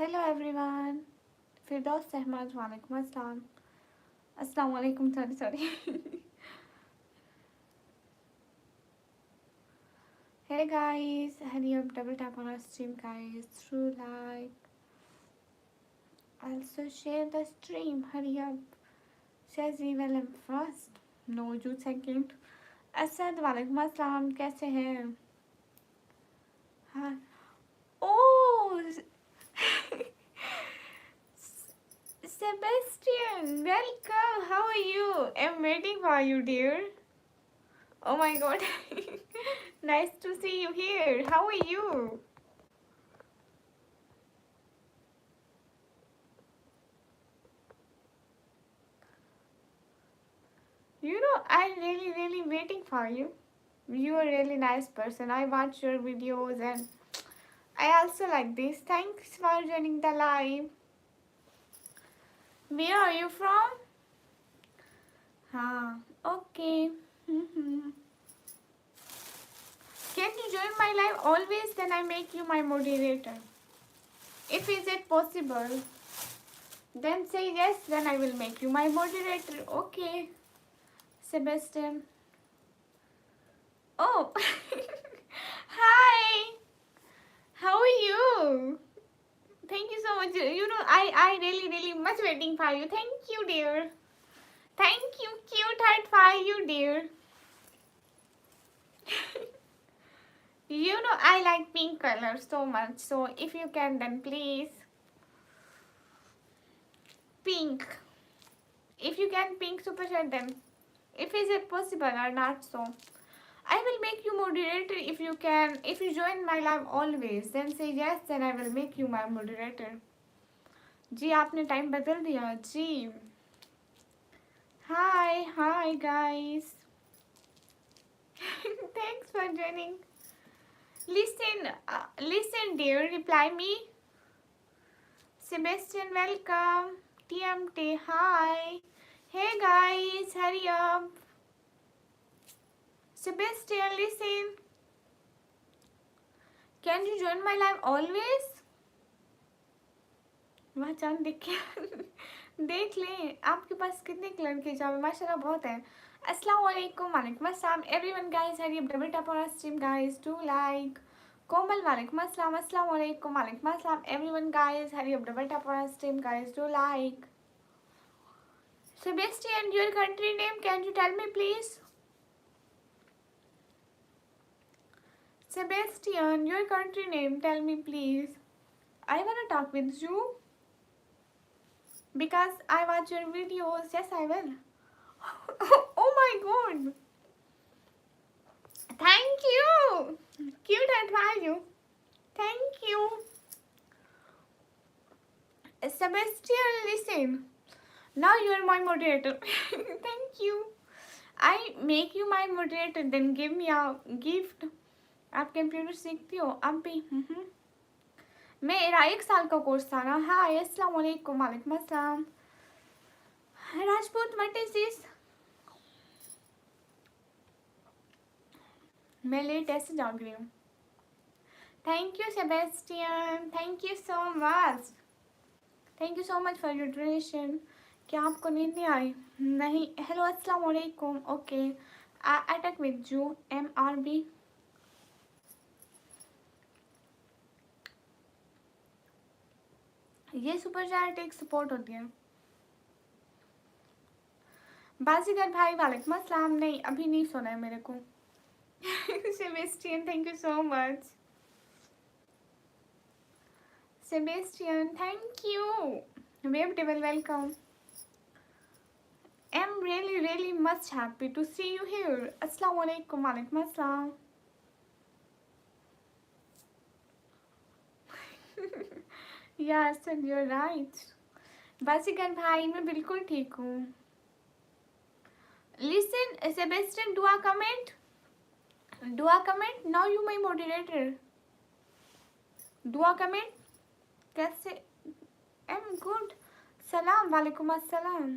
Hello everyone. Firdaus Ahmad. Walaikum Assalam. Assalamu alaikum. Sorry. Hey guys. Hurry up. Double tap on our stream, guys. Through like. Also share the stream. Hurry up. Says we will first. No, you second. Asad वालेकुम अस्सलाम कैसे हैं हाँ ओ Sebastian, welcome. How are you? I'm waiting for you, dear. Oh my god. Nice to see you here. How are you? I'm really waiting for you. You are a really nice person. I watch your videos and I also like this. Thanks for joining the live. Where are you from? Okay. Can you join my live always? Then I make you my moderator. If is it possible, then say yes. Then I will make you my moderator. Okay, Sebastian. Oh, hi. How are you? Thank you so much. I really much waiting for you. Thank you, dear. Thank you, cute heart for you, dear. I like pink color so much. So if you can, then please. Pink. If you can pink super chat, then if is it possible or not, so I will make you moderator if you can. If you join my live always, then say yes, then I will make you my moderator. जी आपने time बदल दिया जी. Hi guys. Thanks for joining. Listen dear, reply me. Sebastian, welcome. TMT, hi. Hey guys, hurry up. Sebastian, listen. Can you join my live always? वहाँ चांद देख के देख लें आपके पास कितने कलर के जावे माशाल्लाह बहुत है. अस्सलाम वालेकुम वालेकुम अस्सलाम everyone guys hurry double tap on stream guys to like. Komal वालेकुम अस्सलाम अस्सलाम वालेकुम वालेकुम अस्सलाम everyone guys hurry double tap on stream guys to like. Sebastian, your country name, can you tell me please? Sebastian, your country name, tell me please. I wanna talk with you because I watch your videos. Yes, I will. Oh my god. Thank you. Cute and value. Thank you. Sebastian, listen. Now you are my moderator. Thank you. I make you my moderator, then give me a gift. आप computer सीखती हो अब भी. मेरा 1 साल का course था ना. हाय अस्सलाम वालेकुम वालेकुम अस्सलाम. Rajput what is this? मैं लेट ऐसे जाग रही हूँ. Thank you Sebastian, thank you so much. Thank you so much for your donation. क्या आपको नींद नहीं आई? नहीं. हेलो अस्सलाम वालेकुम. Okay I attack with you MRB. ये सुपर चैट एक सपोर्ट होती है. बाजीगर भाई वालेकुम अस्सलाम. नहीं अभी नहीं सुना है मेरे को. Sebastian thank you so much. Sebastian, thank you. Wave table, welcome. I'm really much happy to see you here. Assalamu alaikum, walaikum assalam. Yeah, sir, you're right. बासीगर भाई मैं बिल्कुल ठीक हूँ. Listen, Sebastian, do a comment. Do a comment. Now you my moderator. Do a comment. कैसे? I'm good. सलाम वालेकुम अस्सलाम.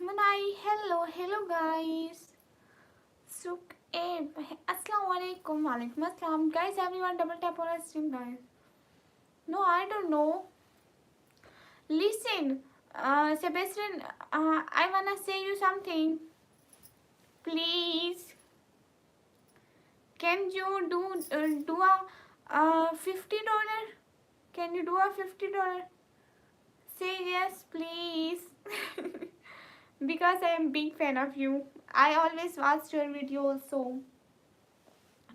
Manai, hello guys. Suk Assalamualaikum. Walaikum assalam. Guys, everyone double tap on our stream, guys. No, I don't know. Listen, Sebastian, I wanna say you something. Please, can you do a $50? Can you do a $50? Say yes, please. Because I am big fan of you. I always watch your videos, so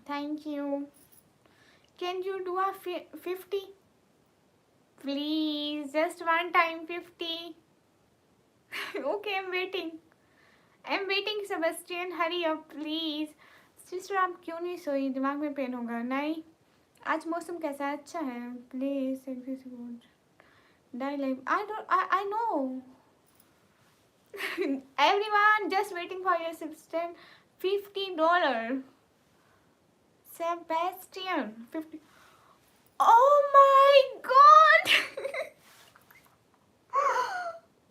thank you. Can you do a 50? Please, just one time 50. Okay, I'm waiting. I'm waiting, Sebastian. Hurry up, please. Sister आप क्यों नहीं सोई? दिमाग में pen होगा? नहीं, आज मौसम कैसा है? अच्छा है. Please execute die live. I know. Everyone just waiting for your Sebastian. $50. Sebastian 50. Oh my god.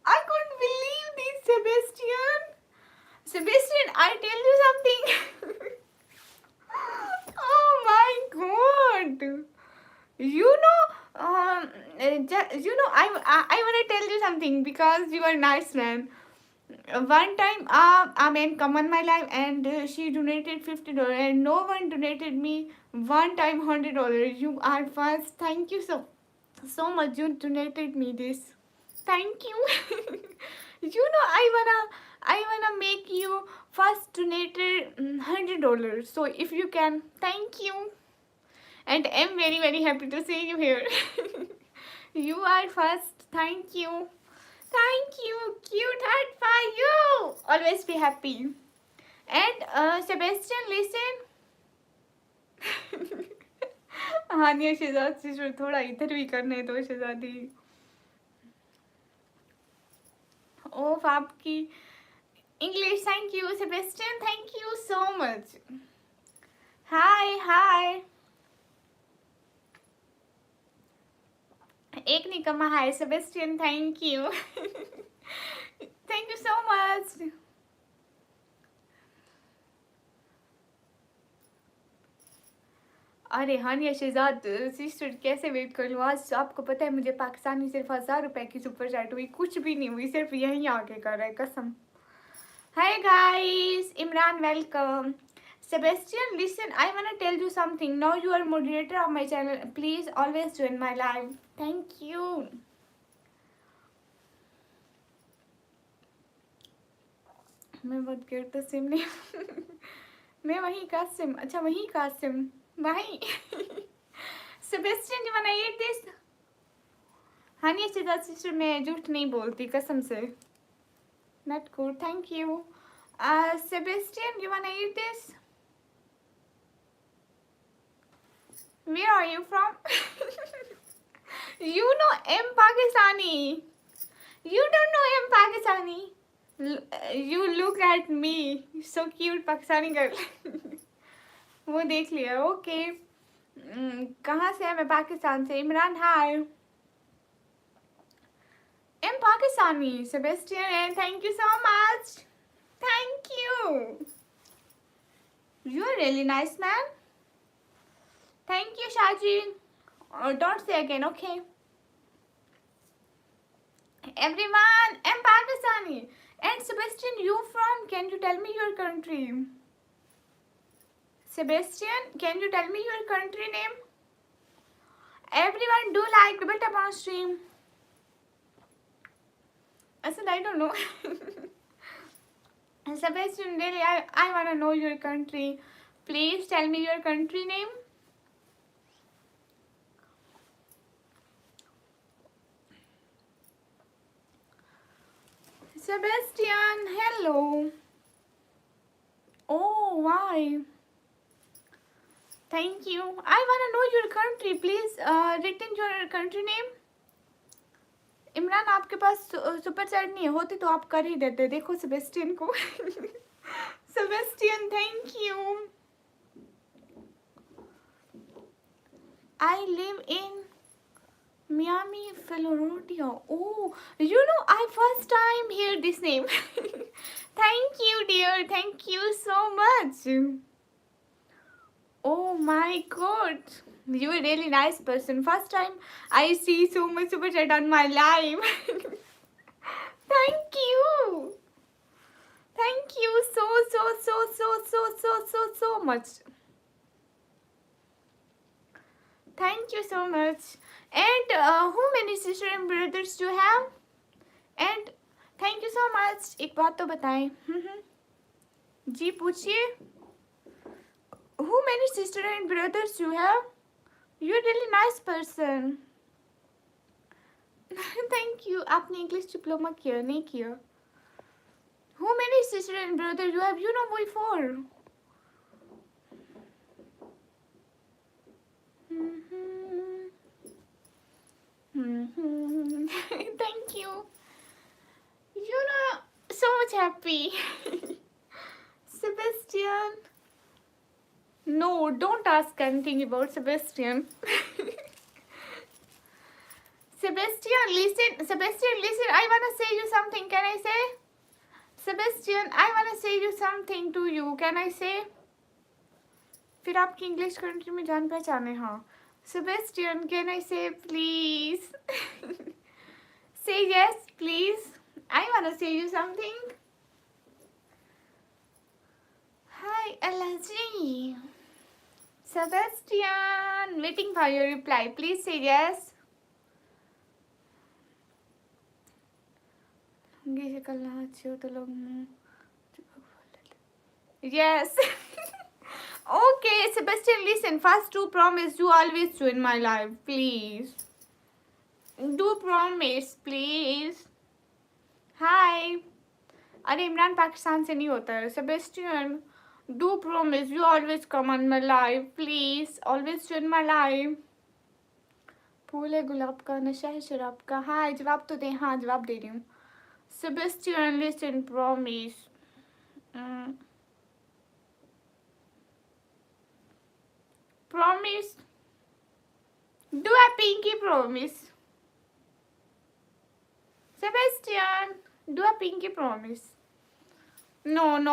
I couldn't believe this, Sebastian. Sebastian, I tell you something. Oh my god. You know, I want to tell you something because you are nice man. One time, a man come on my life and she donated $50 and no one donated me one time $100. You are first. Thank you so much. You donated me this. Thank you. You know, I wanna make you first donated $100. So if you can, thank you. And I'm very happy to see you here. You are first. Thank you. Thank you. Cute heart for you. Always be happy. And Sebastian, listen. Hania Shahzad से थोड़ा इधर भी करने दो शहजादी. ओफ आपकी English. Thank you Sebastian. Thank you so much. Hi. एक निकम्मा hi Sebastian. Thank you. Thank you so much. अरे हानिया शहजाद सिस्टर कैसे वेट कर लूँ? आज आपको पता है मुझे पाकिस्तानी सिर्फ 1000 रुपए की सुपर चैट हुई. कुछ भी नहीं हुई, सिर्फ यहीं आके कर रहा है कसम. Hi guys. Imran welcome. Sebastian, listen, I want to tell you something. Now you are moderator of my channel. Please always join my live. Thank you. मैं बहुत गिरता सिम नहीं. मैं वहीं का सिम. अच्छा वहीं का सिम. वहीं. Sebastian, you wanna eat this? Haniya Shahzad sister मैं झूठ नहीं बोलती कसम से. Not good. Thank you. Sebastian, you wanna eat this? Where are you from? You know I'm Pakistani. You don't know I'm Pakistani. You look at me. So cute Pakistani girl. वो देख लिया. Okay. कहाँ से है? मैं पाकिस्तान से. इमरान हाय. I'm Pakistani. Sebastian, and thank you so much. Thank you. You are really nice man. Thank you, Shajin. Don't say again, okay? Everyone, I'm Pakistani. And Sebastian, you from? Can you tell me your country? Sebastian, can you tell me your country name? Everyone, do like double tap on stream. I said I don't know. Sebastian, really, I wanna know your country. Please tell me your country name. Sebastian, hello. Oh, why? Thank you. I wanna know your country. Please written your country name. Imran आपके पास super chat नहीं है, होती तो आप कर ही देते. देखो Sebastian को. Sebastian, thank you. I live in Miami Philadelphia. Oh, you know, I first time hear this name. Thank you, dear. Thank you so much. Oh my god. You're a really nice person. First time I see so much super chat on my live. Thank you. Thank you so much. Thank you so much. And how many sisters and brothers do you have? And thank you so much. एक बात तो बताएं. जी पूछिए. How many sisters and brothers do you have? You're a really nice person. Thank you. आपने English diploma किया नहीं किया? How many sisters and brothers you have? You know before. Thank you. You know, so much happy. Sebastian. No, don't ask anything about Sebastian. Sebastian, listen. Sebastian, listen. I wanna say you something. Can I say? Sebastian, I wanna say you something to you. Can I say? फिर आपकी English country में जान पहचान है. हाँ. Sebastian, can I say please? Say yes, please. I wanna say you something. Hi, Alaji. Sebastian, waiting for your reply. Please say yes. Yes. Okay, Sebastian, listen. First, do promise you always join my live, please. Do promise, please. Hi. अरे इमरान पाकिस्तान से नहीं होता है. Sebastian, do promise you always come on my live, please. Always join my live. फूल है गुलाब का, नशा है शराब का. हाँ, जवाब तो दे. हाँ, जवाब दे रही हूँ. Sebastian, listen, promise. Promise. Do a pinky promise. Sebastian, do a pinky promise. No. Do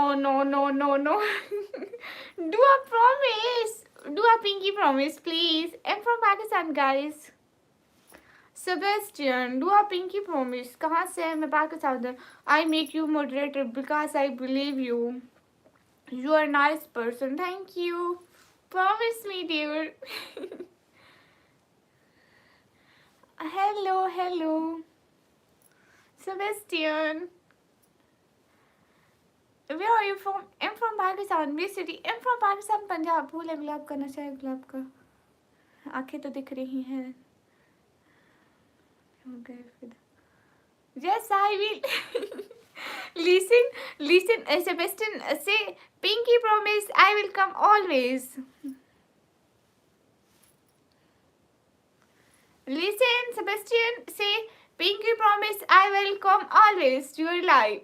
a promise. Do a pinky promise, please. I'm from Pakistan, guys. Sebastian, do a pinky promise. कहाँ से है? मैं Pakistan. I make you moderator because I believe you. You are a nice person. Thank you. Promise me, dear. Hello. Sebastian. Where are you from? I'm from Pakistan. Which city? I'm from Pakistan, Punjab. फूल है गुलाब का, नशा है गुलाब का. आंखें तो दिख रही हैं. Yes, I will. Listen, Sebastian, say pinky promise. I will come always. Listen, Sebastian, say pinky promise. I will come always to your life.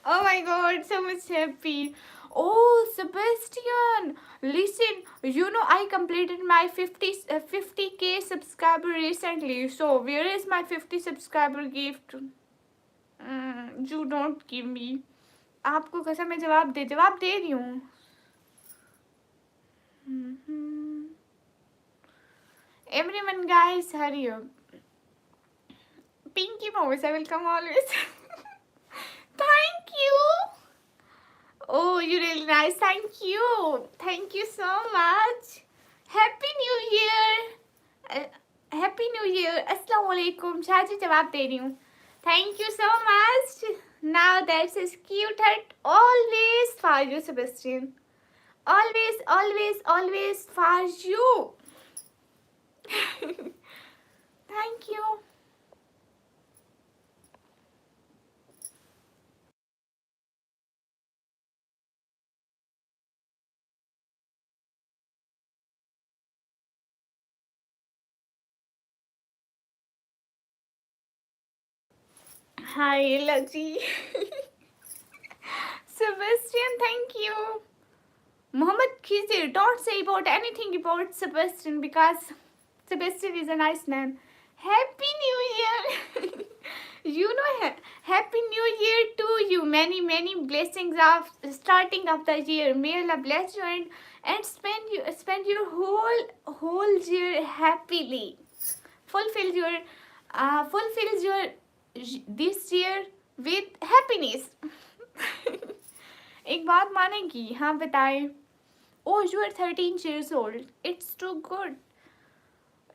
Oh my god, so much happy. Oh, Sebastian, listen, you know I completed my 50k subscriber recently. So where is my 50 subscriber gift? You don't give me. आपको कसम मैं जवाब दे रही हूँ. Everyone, guys, hurry up. Pinky promise, I will come always. Thank you. Oh, you're really nice. Thank you so much. Happy New Year. Happy New Year. Assalamu alaikum. Shaji जवाब दे रही हूँ. Thank you so much. Now that's a cute heart. Always for you, Sebastian. Always for you. Thank you. Hi, Laji. Sebastian, thank you. Mohammed Khizir, don't say about anything about Sebastian because Sebastian is a nice name. Happy New Year! Happy New Year to you. Many, many blessings of starting of the year. May Allah bless you and spend your whole year happily. Fulfill your fulfills your this year with happiness. एक बात मानेगी? हाँ बताएं. Oh, you are 13 years old. It's too good.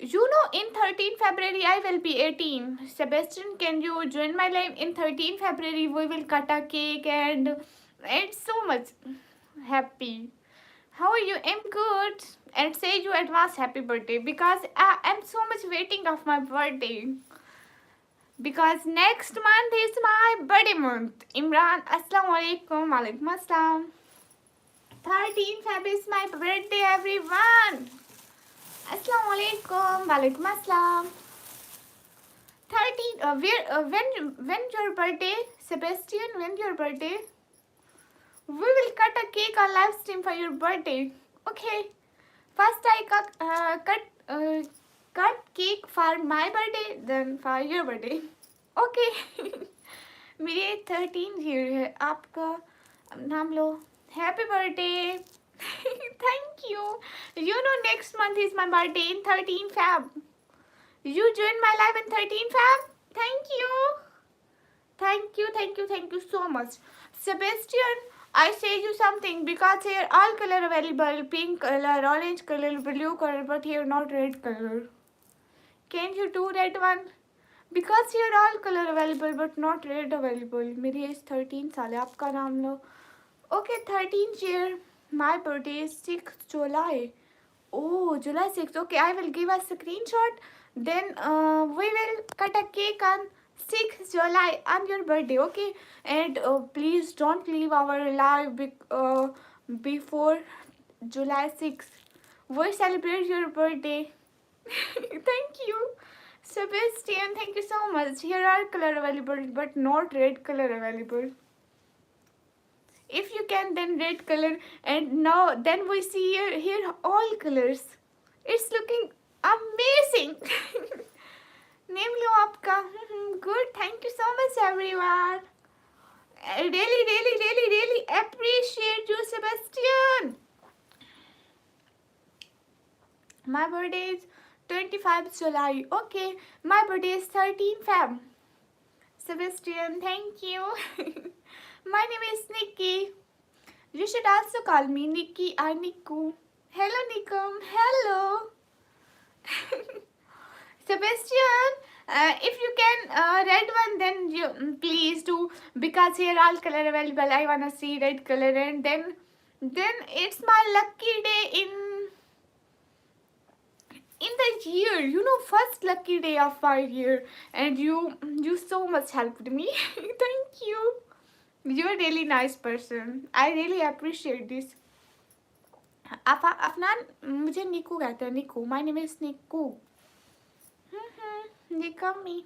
You know, in 13 February I will be 18. Sebastian, can you join my live in 13 February? We will cut a cake and it's so much happy. How are you? I'm good. And say you advance happy birthday because I'm so much waiting of my birthday. Because next month is my birthday month. Imran, assalamu alaikum. Walaikum assalam. 13 Feb is my birthday, everyone. Assalamu alaikum. Walaikum assalam. 13. When your birthday, Sebastian? When your birthday? We will cut a cake on live stream for your birthday. Okay. First I cut cake for my birthday, then for your birthday. Okay. मेरे 13 year है. आपका नाम लो. Happy birthday. Thank you. You know next month is my birthday in 13 Feb. You join my live in 13 Feb. Thank you. Thank you so much. Sebastian, I say you something because here all color available. Pink color, orange color, blue color, but here not red color. Can you do that one? Because here all color available but not red available. मेरी as 13 साल है. आपका नाम लो. Okay, 13th year. My birthday is 6th July. Oh, July 6th. Okay, I will give a screenshot. Then we will cut a cake on 6th July on your birthday. Okay, and please don't leave our live before July 6th. We celebrate your birthday. Thank you. Sebastian, thank you so much. Here are color available but not red color available. If you can, then red color, and now then we see here all colors. It's looking amazing. Name लो आपका. Good. Thank you so much, everyone. Really appreciate you, Sebastian. My birthday is 25 July. Okay, my birthday is 13 Feb. Sebastian, thank you. My name is Nikki. You should also call me Nikki or Niku. Hello, Nikum. Hello. Sebastian, if you can red one, then you please do, because here all color available. I wanna see red color, and then it's my lucky day in the year. You know, first lucky day of my year, and you so much helped me. Thank you. You're a really nice person. I really appreciate this. Afnan, मुझे निकू कहते हैं. निकू. My name is Niku. Nikami.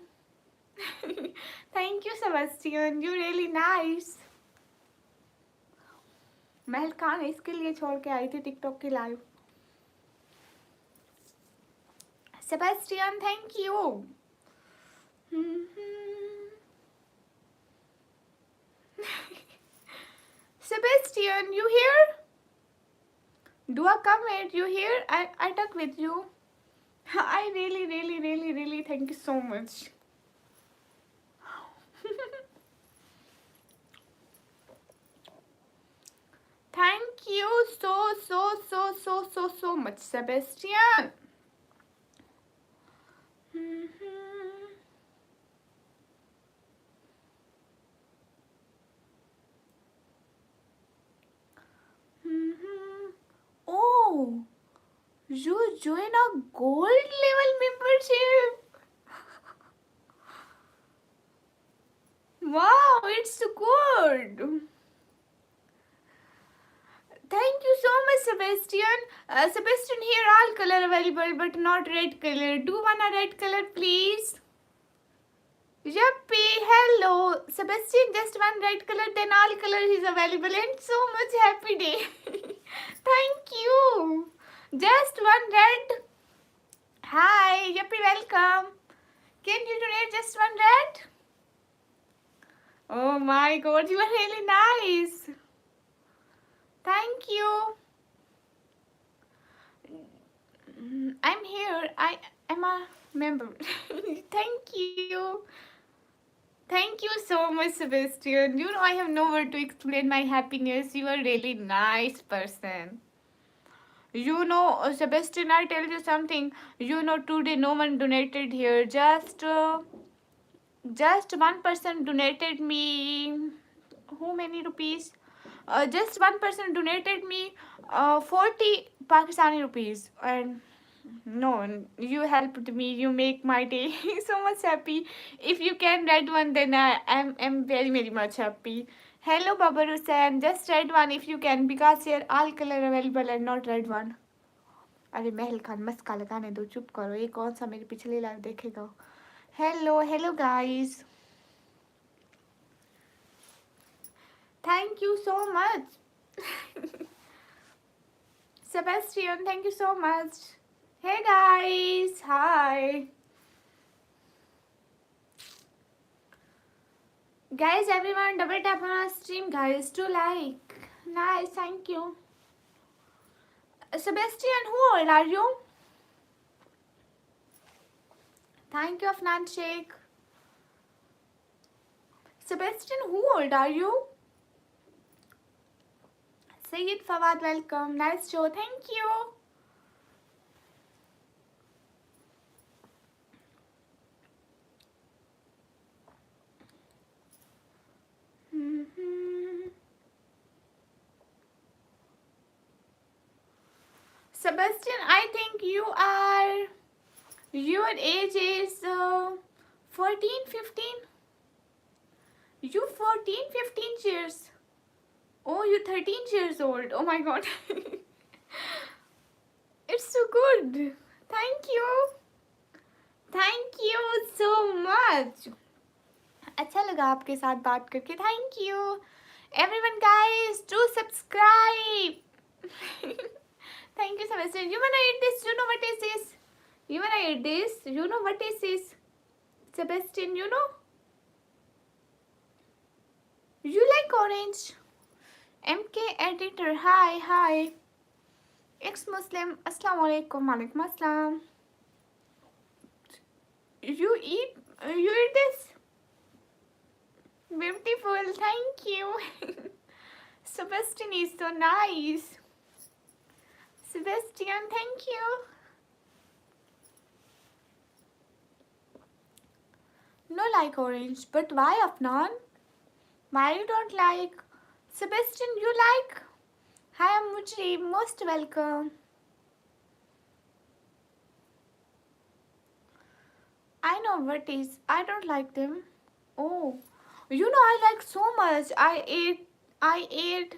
Thank you, Sebastian. You're really nice. महल खान इसके लिए छोड़ के आई थी TikTok की live. Sebastian, thank you. Sebastian, you here? Do a comment. You here? I talk with you. I really thank you so much. Thank you so much, Sebastian. Oh, you join a gold level membership. Wow, it's good. Thank you so much, Sebastian. Sebastian, here all color available but not red color. Do want a red color, please? Yuppie, hello. Sebastian, just one red color, then all color is available, and so much happy day. Thank you. Just one red. Hi, Yuppie, welcome. Can you donate just one red? Oh my god, you are really nice. Thank you. I'm here. I am a member. Thank you. Thank you so much, Sebastian. You know, I have no word to explain my happiness. You are really nice person. You know, Sebastian, I tell you something. You know, today no one donated here. Just one person donated me. How many rupees? Just one person donated me 40 Pakistani rupees. And no, you helped me. You make my day so much happy. If you can write one, then I am very, very much happy. Hello, Baba Hussain. Just write one if you can because here all color available and not red one. अरे महल खान मस्का लगाने दो चुप करो ये कौन सा मेरी पिछली लाइव देखेगा hello guys thank you so much Sebastian thank you so much hey guys hi guys everyone double tap on our stream guys to like nice thank you Sebastian who old are you thank you Afnan Sheikh Sebastian who old are you Sayyid Fawad, welcome. Nice show. Thank you. Sebastian, I think your age is 14, 15. You 14, 15 years. Oh, you're 13 years old. Oh my god. It's so good. Thank you. Thank you so much. अच्छा लगा आपके साथ बात करके. Thank you. Everyone guys, do subscribe. Thank you, Sebastian. You wanna eat this? You know what is this? You wanna eat this? You know what is this? Sebastian, you know? You like orange? MK editor, hi. Ex-Muslim, assalamu alaikum, alaikum assalam. You eat this? Beautiful, thank you. Sebastian is so nice. Sebastian, thank you. No like orange, but why Afnan? Why you don't like? Sebastian, you like? Hi, I'm Mujri, most welcome. I know what is. I don't like them. Oh, you know I like so much. I ate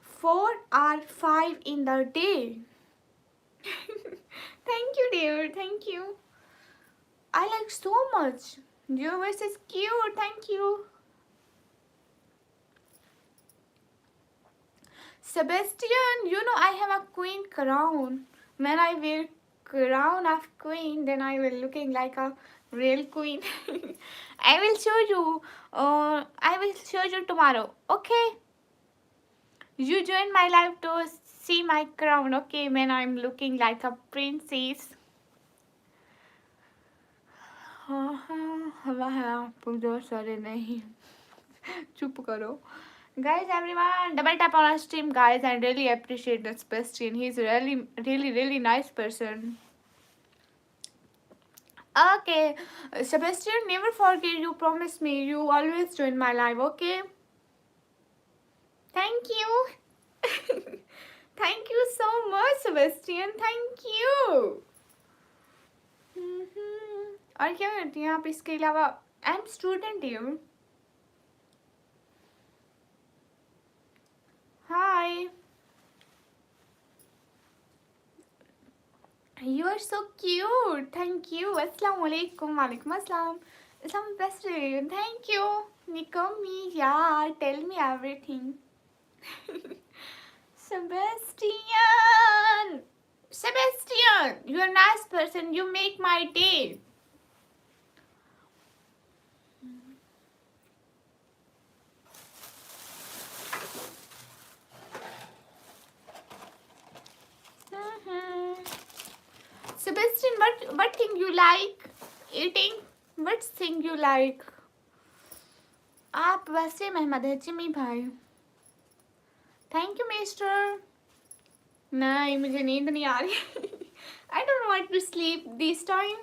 4 or 5 in the day. Thank you, dear. Thank you. I like so much. Your voice is cute. Thank you. Sebastian, you know I have a queen crown. When I wear crown of queen, then I will looking like a real queen. I will show you. I will show you tomorrow. Okay. You join my live to see my crown. Okay, when I'm looking like a princess. पूजो सरे नहीं चुप करो guys everyone double tap on our stream guys I really appreciate the Sebastian he's really nice person okay Sebastian never forget you promise me you always join my live okay thank you thank you so much Sebastian thank you और क्या करती हैं आप इसके अलावा I am student you hi You are so cute. Thank you. Assalamu alaikum. Walaikum assalam. Islam best religion. Thank you. Nikomi, yeah. Tell me everything. Sebastian. Sebastian, you're a nice person. You make my day. Mhm. Sebastian, what thing you like eating? What thing you like? आप वैसे Mehmed है Jimmy भाई. Thank you, Mister. नहीं मुझे नींद नहीं आ रही. I don't want to sleep this time.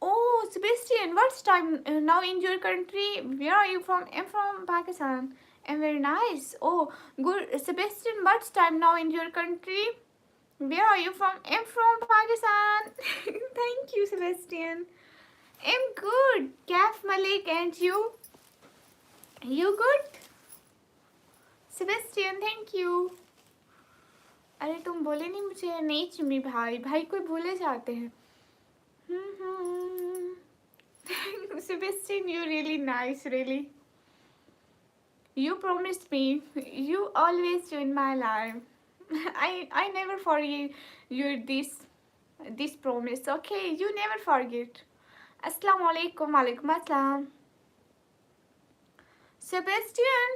Oh, Sebastian, what's time now in your country? Where are you from? I'm from Pakistan. And very nice. Oh, good. Sebastian, what's time now in your country? Where are you from? I'm from Pakistan. Thank you, Sebastian. I'm good. Kaf Malik, and you? You good? Sebastian, thank you. अरे तुम बोले नहीं मुझे. नहीं चिमी भाई. भाई कोई भूले जाते हैं. Sebastian, you're really nice, really. You promised me. You always do in my life. I never forget your this promise. Okay, you never forget. Assalamu alaikum. Alaikum assalam. Sebastian,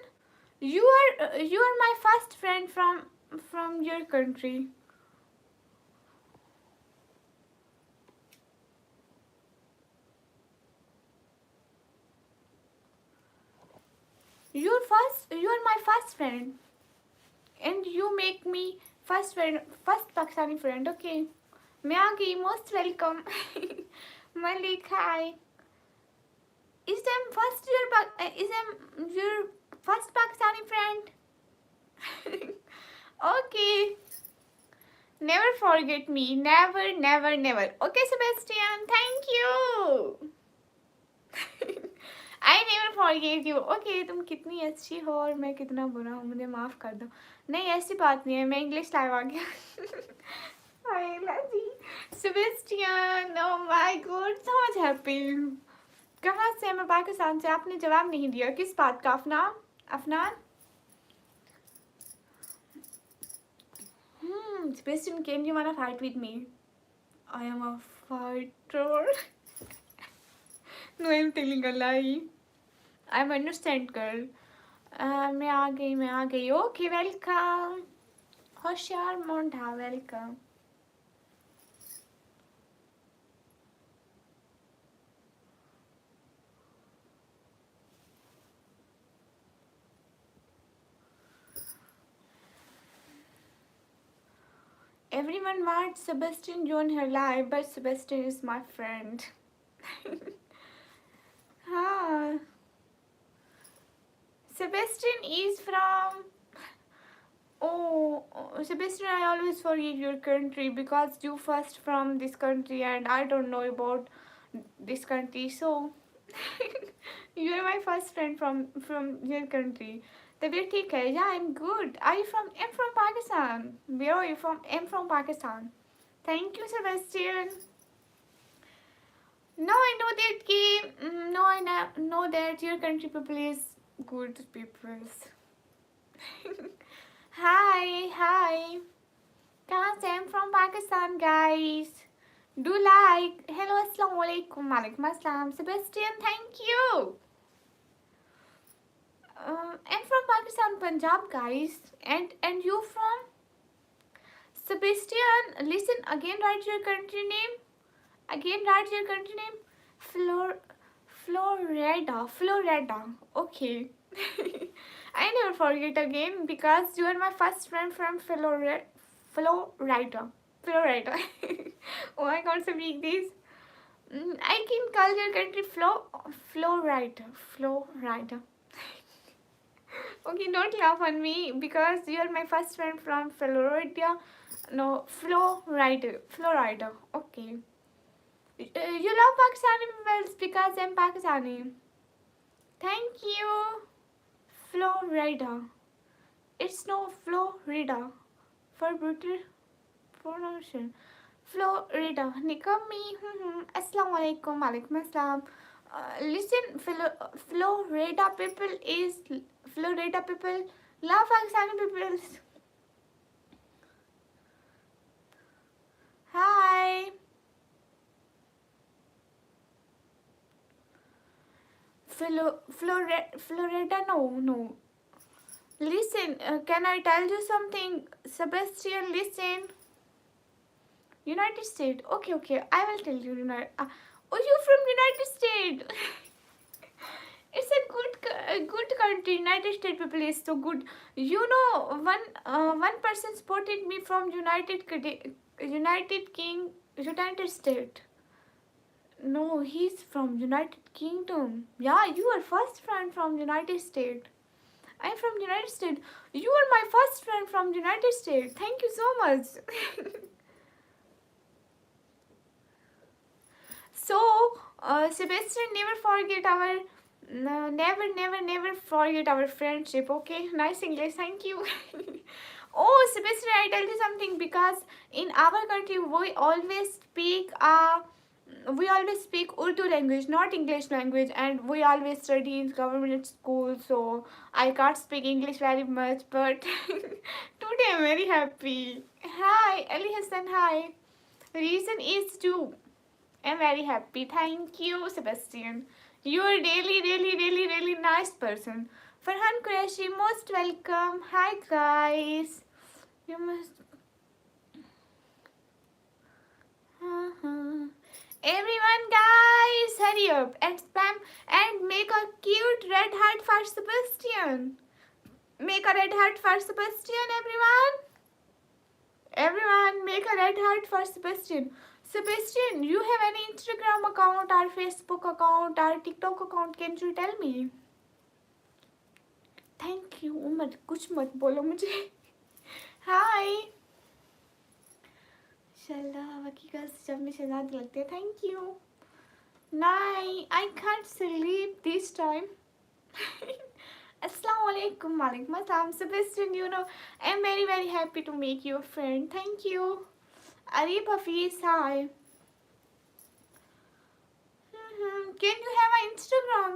you are my first friend from your country. You are my first friend, and you make me first Pakistani friend. Okay, मैं आ गई. Most welcome. Malik, hi. Is your first Pakistani friend? Okay. Never forget me. Never, never, never. Okay, Sebastian. Thank you. I never forget you. Okay, तुम कितनी अच्छी हो और मैं कितना बुरा हूँ. मुझे माफ़ कर दो. नहीं ऐसी बात नहीं है. मैं इंग्लिश लाइव आ गया. Hi, Lazi. Sebastian. Oh my God. So much happy. कहाँ से? मैं पाकिस्तान से. आपने जवाब नहीं दिया. किस बात का? Afnan. Sebastian, can you wanna fight with me? I am a fighter. No, I'm telling a lie. I'm an innocent girl. मैं आ गई. Okay, welcome. होशियार Mondha, welcome. Everyone wants Sebastian join her live, but Sebastian is my friend. Ah. Sebastian is from. Oh, Sebastian, I always forget your country because you first from this country and I don't know about this country. So, you are my first friend from your country. तबीयत ठीक है? Yeah, I'm good. I'm from Pakistan. Where are you from? I'm from Pakistan. Thank you, Sebastian. Now I know that no, I know that your country people is good people. Hi. कहाँ से? I'm from Pakistan, guys. Do like. Hello, assalamu alaikum. Alaikum assalam. Sebastian, thank you. I'm from Pakistan, Punjab, guys. And you from? Sebastian, listen again. Write your country name. Florida. Okay. I never forget again because you are my first friend from Florida. Florida. Oh, I can't speak this. I can call your country Florida. Okay, don't laugh on me because you are my first friend from Florida. No, Florida. Okay. You love Pakistani people because I'm Pakistani. Thank you. Florida. It's no Florida. For brutal pronunciation. Florida. Nikami. Assalamu alaikum. Alaikum assalam. Listen, Florida people love Pakistani people. Hi. Florida, no, no. Listen, can I tell you something? Sebastian, listen. United States. Okay, okay. I will tell you. Oh, you from United States. It's a good country. United States people is so good. You know, one person spotted me from United States. No, he's from United Kingdom. Yeah, you are first friend from United States. I'm from United States. You are my first friend from United States. Thank you so much. So, Sebastian, never forget our no, never forget our friendship. Okay, nice English. Thank you. Oh, Sebastian, I tell you something because in our country we always speak Urdu language, not English language, and we always study in government school. So I can't speak English very much, but today I'm very happy. Hi, Ali Hassan. Hi. Reason is to I'm very happy. Thank you, Sebastian. You are really nice person. Farhan Qureshi, most welcome. Hi, guys. You must. Everyone, guys, hurry up and spam and make a cute red heart for Sebastian. Make a red heart for Sebastian, everyone. Everyone, make a red heart for Sebastian. Sebastian, you have any Instagram account or Facebook account or TikTok account? Can you tell me? Thank you. मत कुछ मत बोलो मुझे. Hi. शाला हकीकत जब में शहजाद लगते हैं. Thank you. Night. I can't sleep this time. Assalamu alaikum. Walaikum assalam. Sebastian, you know, I'm very happy to make you a friend. Thank you. Arif Hafiz, hi. Can you have an Instagram?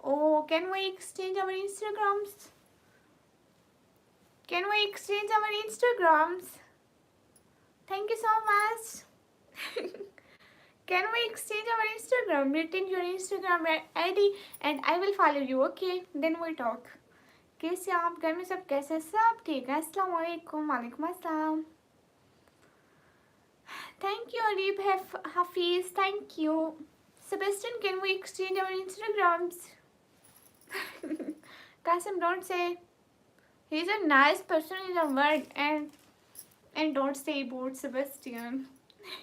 Oh, can we exchange our Instagrams? Can we exchange our Instagrams? Thank you so much. Can we exchange our Instagram? Written your Instagram ID and I will follow you. Okay, then we talk. कैसे आप घर में सब कैसे सब ठीक है अस्सलाम वालेकुम वालेकुम अस्सलाम Thank you Arif Hafiz thank you Sebastian can we exchange our Instagrams Kasim don't say he's a nice person in the world and don't say about Sebastian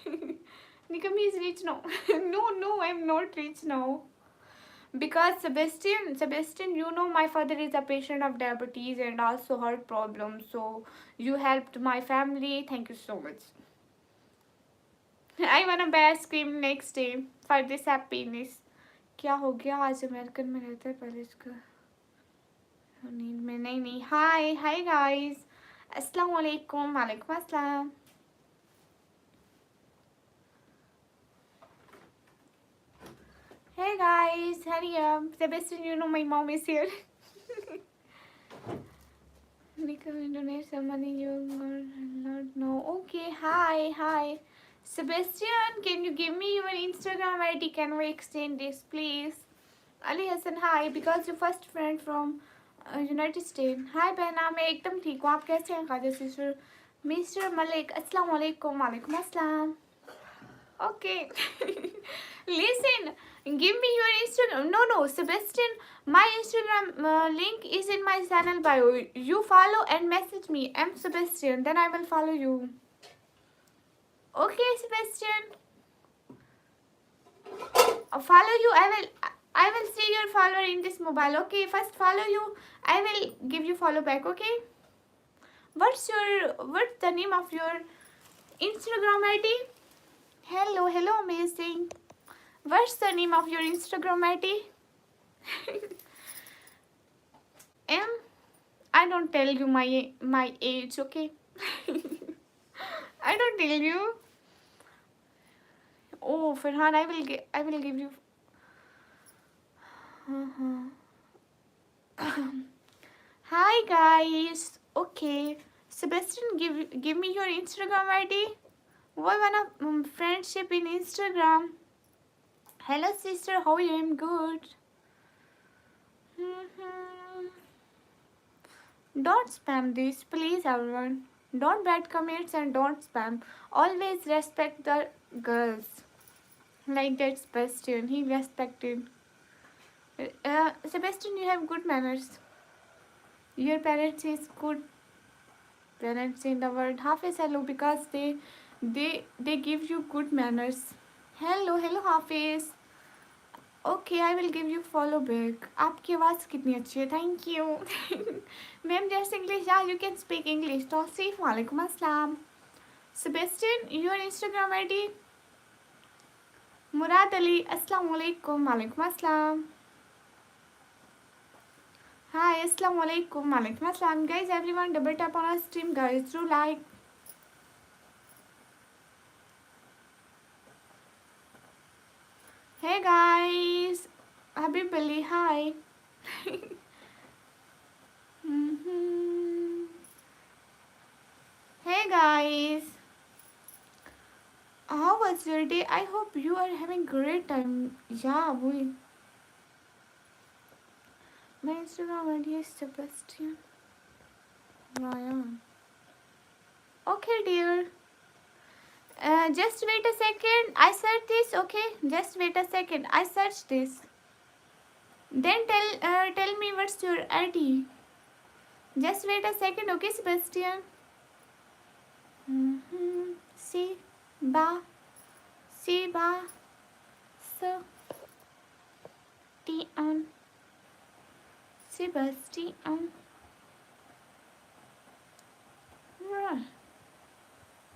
Nikami is rich now no I'm not rich now because Sebastian, you know my father is a patient of diabetes and also heart problems. So you helped my family. Thank you so much. I wanna buy ice cream next day for this happiness. क्या हो गया आज American में रहता है पहले इसका नींद में नहीं hi guys अस्सलाम वालेकुम वालेकुम अस्सलाम Hey guys, hurry up. Sebastian, you know my mom is here. Nikam donate some money you not know. Okay, hi. Sebastian, can you give me your Instagram ID? Can we exchange this, please? Ali Hassan, hi. Because your first friend from United States. Hi, बहना मैं एकदम ठीक हूँ आप कैसे हैं खाजा sister Mr. Malik, अस्सलाम वालेकुम वालेकुम अस्सलाम Okay. Listen, give me your Instagram. No, Sebastian, my Instagram link is in my channel bio. You follow and message me. I'm Sebastian. Then I will follow you. Okay, Sebastian. Follow you. I will see your follower in this mobile. Okay, first follow you. I will give you follow back. Okay. What's the name of your Instagram ID? Hello, amazing. What's the name of your Instagram ID? I don't tell you my age, okay? I don't tell you. Oh, Farhan, I will give you. Hi guys. Okay, Sebastian, give me your Instagram ID. Why wanna friendship in Instagram? Hello sister, how are you? I'm good. Don't spam this, please everyone. Don't bad comments and don't spam. Always respect the girls. Like that Sebastian, he respected. Sebastian, you have good manners. Your parents is good parents in the world. Hafiz, hello, because they give you good manners. Hello Hafiz. Okay, I will give you follow back. आपकी आवाज़ कितनी अच्छी है. Thank you. Ma'am, just English. Yeah, you can speak English. Tawsif, walaikum assalam. Sebastian, your Instagram ID. Murad Ali, assalamu alaikum. Walaikum assalam. Hi, assalamu alaikum. Walaikum assalam. Guys, everyone, double tap on our stream, guys. Do like. Hey guys, Habib Ali, hi. Hey guys, how was your day? I hope you are having great time. Yeah, we. My Instagram ID is Sebastian Ryan. Okay, dear. Just wait a second. I search this. Okay, just wait a second. I search this. Then tell me what's your ID. Just wait a second. Okay, Sebastian. See, ba, see, ba, so, Sebastian. Sebastian.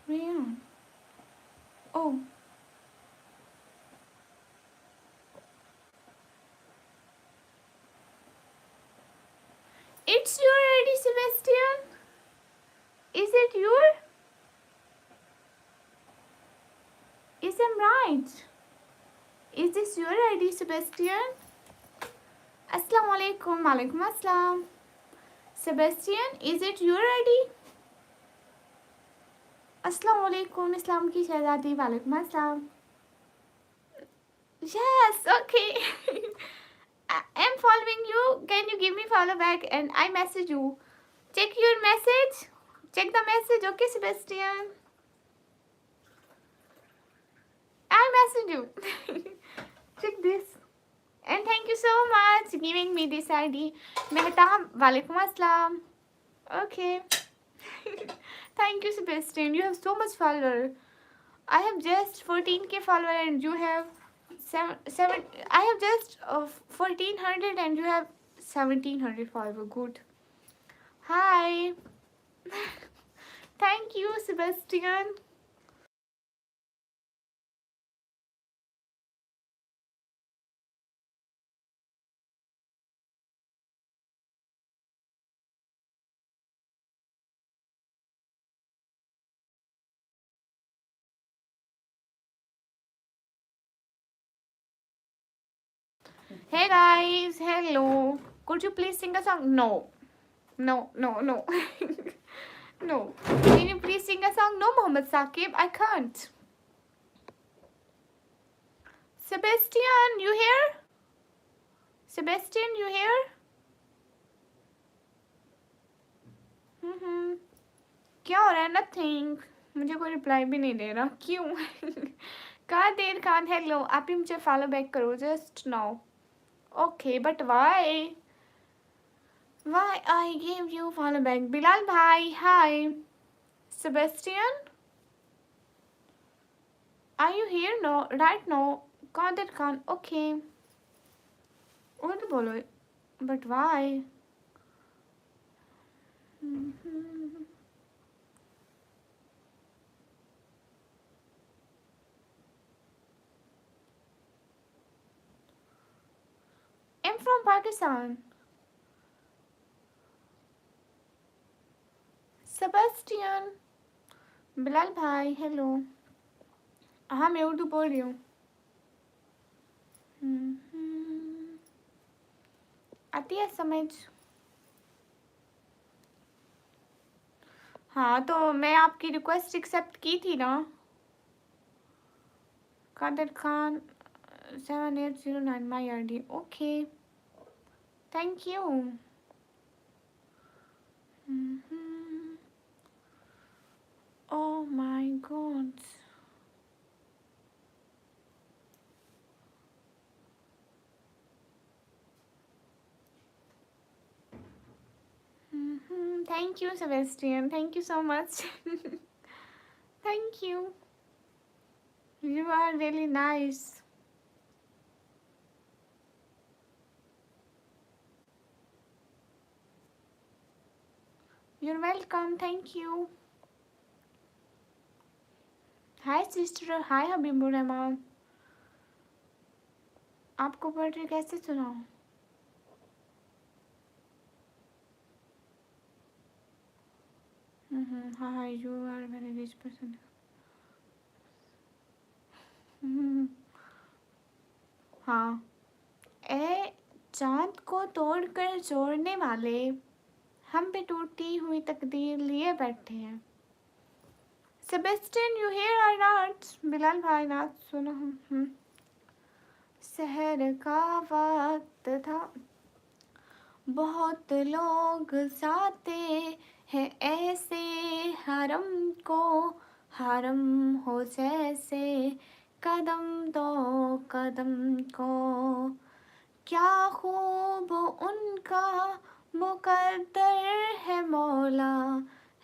Ryan. Oh. It's your ID, Sebastian. Is it your? Is I'm right? Is this your ID, Sebastian? Assalamu alaikum. Walaikum assalam. Sebastian, is it your ID? Assalamu alaikum. Islam ki shehzadi. Walaikum assalam. Yes, okay. I'm following you. Can you give me follow back and I message you? Check your message. Check the message. Okay, Sebastian. I message you. Check this. And thank you so much giving me this ID. Mehtab, walaikum assalam. Okay. Thank you, Sebastian. You have so much follower. I have just 14k follower and you have seven. I have just 1400 and you have 1700 follower. Good. Hi. Thank you, Sebastian. Hey guys, hello. Could you please sing a song? No. No. No. Can you please sing a song? No, Mohammed Saqib. I can't. Sebastian, you here? Sebastian, you here? क्या हो रहा है? Nothing. मुझे कोई reply भी नहीं दे रहा. क्यों? Kadir Khan, hello. आप ही मुझे फॉलो बैक करो just now. Okay, but why? Why I gave you follow back? Bilal bhai, hi. Sebastian, are you here? No, right now. Kadir Khan, okay. और बोलो. But why? I'm from Pakistan. Sebastian. Bilal भाई hello. हाँ मैं उर्दू बोल रही हूँ. आती है समझ. हाँ तो मैं आपकी रिक्वेस्ट एक्सेप्ट की थी ना. Kadir Khan 7809 my ID. Okay. Thank you. Oh my god. Thank you, Sebastian. Thank you so much. Thank you. You are really nice. You're welcome. Thank you. Hi sister. Hi Habibur Rahman. आपको poetry कैसे सुनाऊं? हाँ, you are very rich person. हाँ. ए चांद को तोड़कर जोड़ने वाले हम पे टूटी हुई तकदीर लिए बैठे हैं. Sebastian, you here or not? Bilal भाई नाच सुनो. शहर का वक्त था, बहुत लोग जाते हैं ऐसे हरम को, हरम हो जैसे कदम दो कदम को. क्या खूब उनका मुकद्दर है मौला,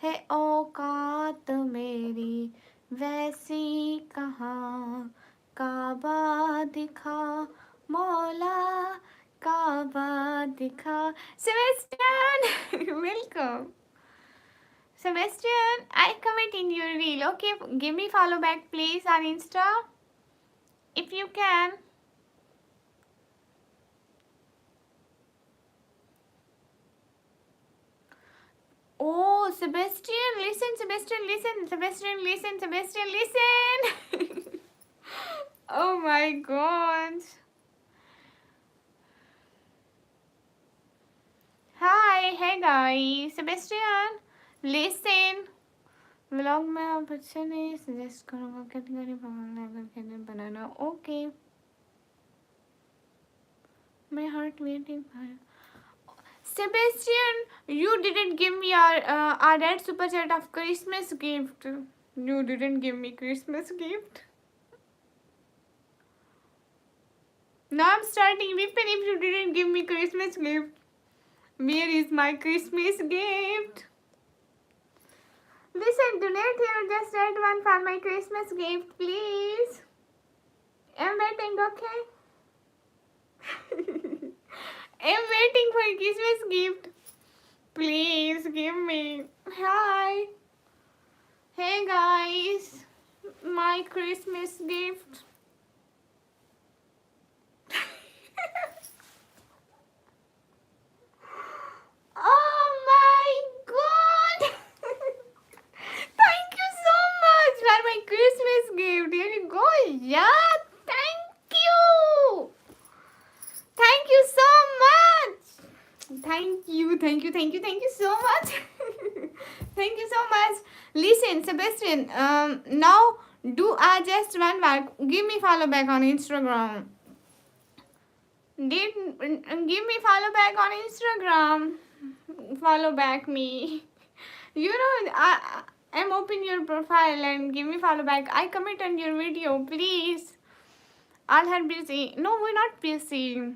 है औकात मेरी वैसी कहाँ. काबा दिखा मौला, काबा दिखा. Sebastian, welcome. Sebastian, I comment in your reel. Okay, give me follow back please on Insta if you can. Oh, Sebastian, listen, Sebastian, listen, Sebastian, listen, Sebastian, listen. Oh my god. Hi, hey guys. Sebastian, listen. Vlog में आप अच्छे नहीं suggest करूँगा category banana. Okay. My heart waiting for Sebastian, you didn't give me our red super chat of Christmas gift. You didn't give me Christmas gift. Now I'm starting weeping if you didn't give me Christmas gift. Where is my Christmas gift? Listen, donate here just red one for my Christmas gift, please. I'm waiting, okay? I'm waiting for Christmas gift. Please give me. Hi. Hey guys. My Christmas gift. Oh my god. Thank you so much for my Christmas gift. Here you go. Yeah. Thank you. Thank you so much. Thank you, thank you, thank you, thank you so much. Thank you so much. Listen, Sebastian, now do I just one back. Give me follow back on Instagram. Give me follow back on Instagram. Follow back me. You know, I'm open your profile and give me follow back. I comment on your video, please. All are busy. No, we're not busy.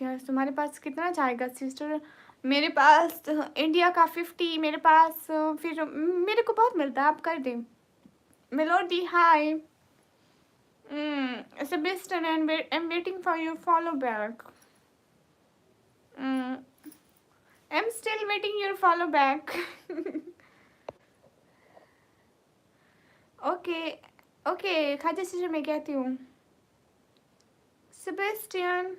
यार तुम्हारे पास कितना जाएगा sister? मेरे पास India का 50, मेरे पास फिर मेरे को बहुत मिलता है. आप कर दें. Melody hi. Sebastian, and I'm waiting for your follow back. I'm still waiting your follow back. Okay, okay, खाजा सिस्टर मैं कहती हूँ. Sebastian,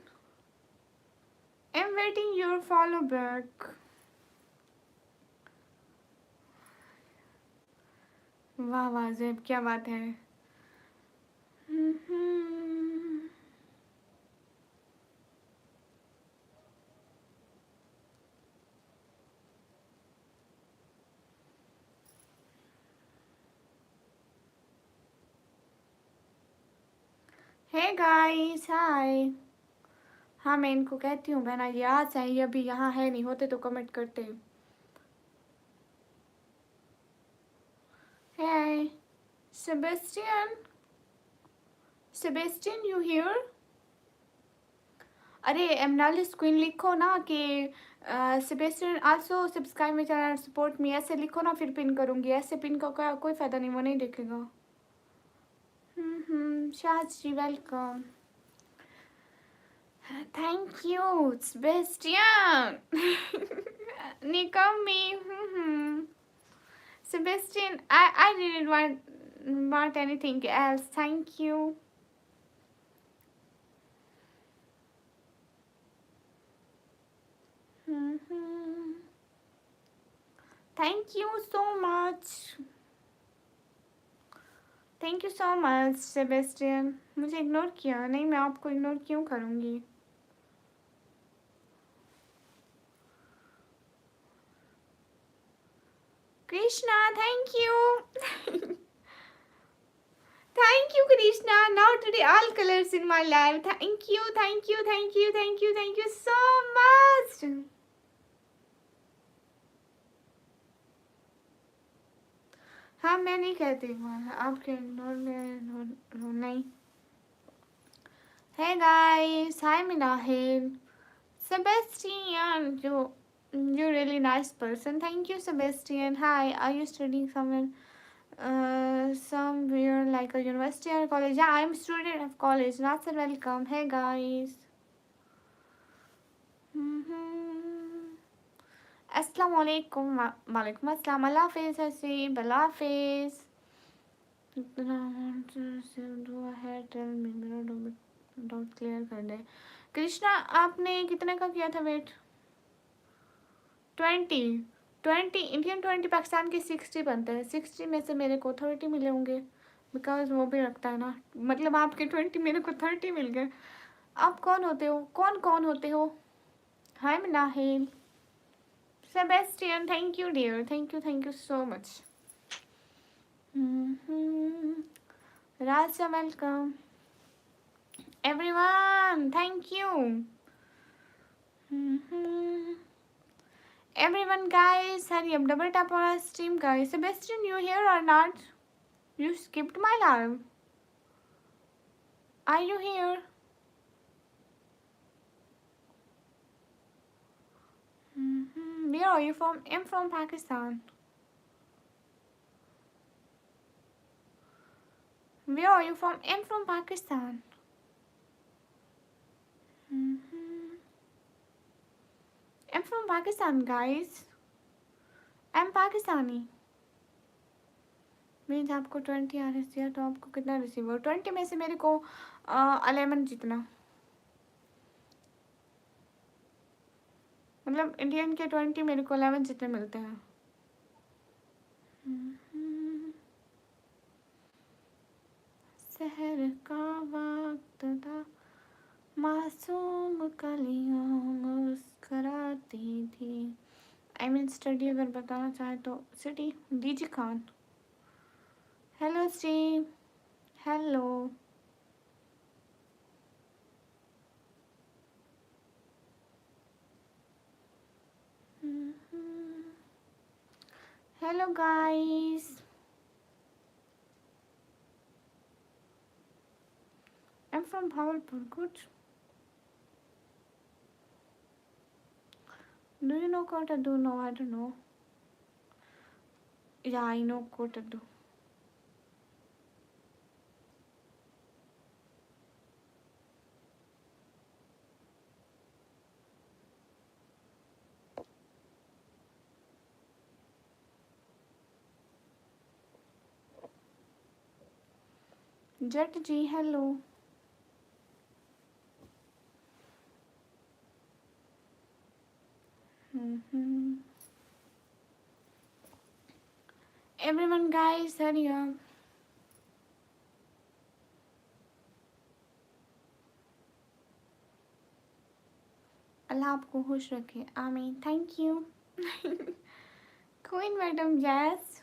I'm waiting your follow back. वाह वाह ज़ेब क्या बात है. Hey guys hi. हाँ मैं इनको कहती हूँ बहना ये आ जाए, ये अभी यहाँ है नहीं, होते तो कमेंट करते। Hey Sebastian, Sebastian you here? अरे एमनालिस क्वीन लिखो ना कि Sebastian also subscribe my channel support me, ऐसे लिखो ना, फिर पिन करूँगी। ऐसे पिन का कोई फ़ायदा नहीं, वो नहीं देखेगा। Shahad ji welcome, thank you Sebastian. निकमी Sebastian, I didn't want anything else. Thank you. Thank you so much. Thank you so much, Sebastian. मुझे इग्नोर किया नहीं, मैं आपको इग्नोर क्यों करूँगी? Krishna, thank you. Thank you, Krishna. Now today all colors in my life. Thank you, thank you, thank you, thank you, thank you so much. हाँ मैं नहीं कहती हूँ, आपके इग्नोर में नहीं। Hey guys, hi Minahil. Sebastian, you're really nice person. Thank you, Sebastian. Hi, are you studying somewhere? Somewhere like a university or college? Yeah, I'm a student of college. Nasser, welcome. Hey guys. Assalamu alaikum. Walaikum assalam. Allah Hafiz, Hasib. Allah Hafiz. Do ahead, tell me. मेरा doubt clear कर दे। कृष्णा आपने कितने का किया था wait? 20 Indian 20, Pakistan के 60 बनते हैं। 60 में से मेरे को 30 मिले होंगे, बिकॉज वो भी रखता है ना, मतलब आपके 20 मेरे को 30 मिल गए। आप कौन होते हो? कौन होते हो? Hi Manahil, Sebastian, thank you dear, thank you so much. Raja welcome everyone, thank you. Everyone guys, hurry up, double tap on our stream guys. Sebastian, you here or not? You skipped my live. Are you here? Where are you from? I'm from Pakistan. Where are you from? I'm from Pakistan. I'm from Pakistan guys. I'm Pakistani. Means आपको 20 आ रही है, तो आपको कितना receive हो? 20 में से मेरे को 11 जितना, मतलब इंडियन के 20 मेरे को 11 जितने मिलते हैं। शहर का वक्त था, मासूम कलियां मुस्कराती थी। आई मीन स्टडी अगर बताना चाहे तो city. DG Khan, hello Steve, hello. Hello guys, I'm from Bhavalpur. Good. Do you know Kotadu? No, I don't know. Yeah, I know Kotadu. Jet ji, hello. Everyone guys, hurry up. अल्लाह आपको खुश रखे, आमीन। Thank you. Queen madam, yes.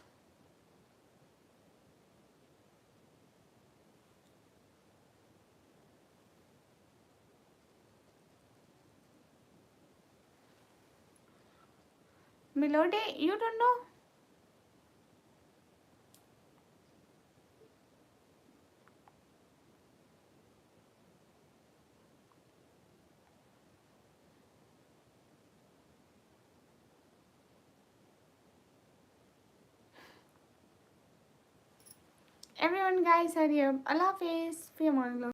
Melody, you don't know? Everyone, guys, hurry up. Allah Hafiz. Fi aman Allah.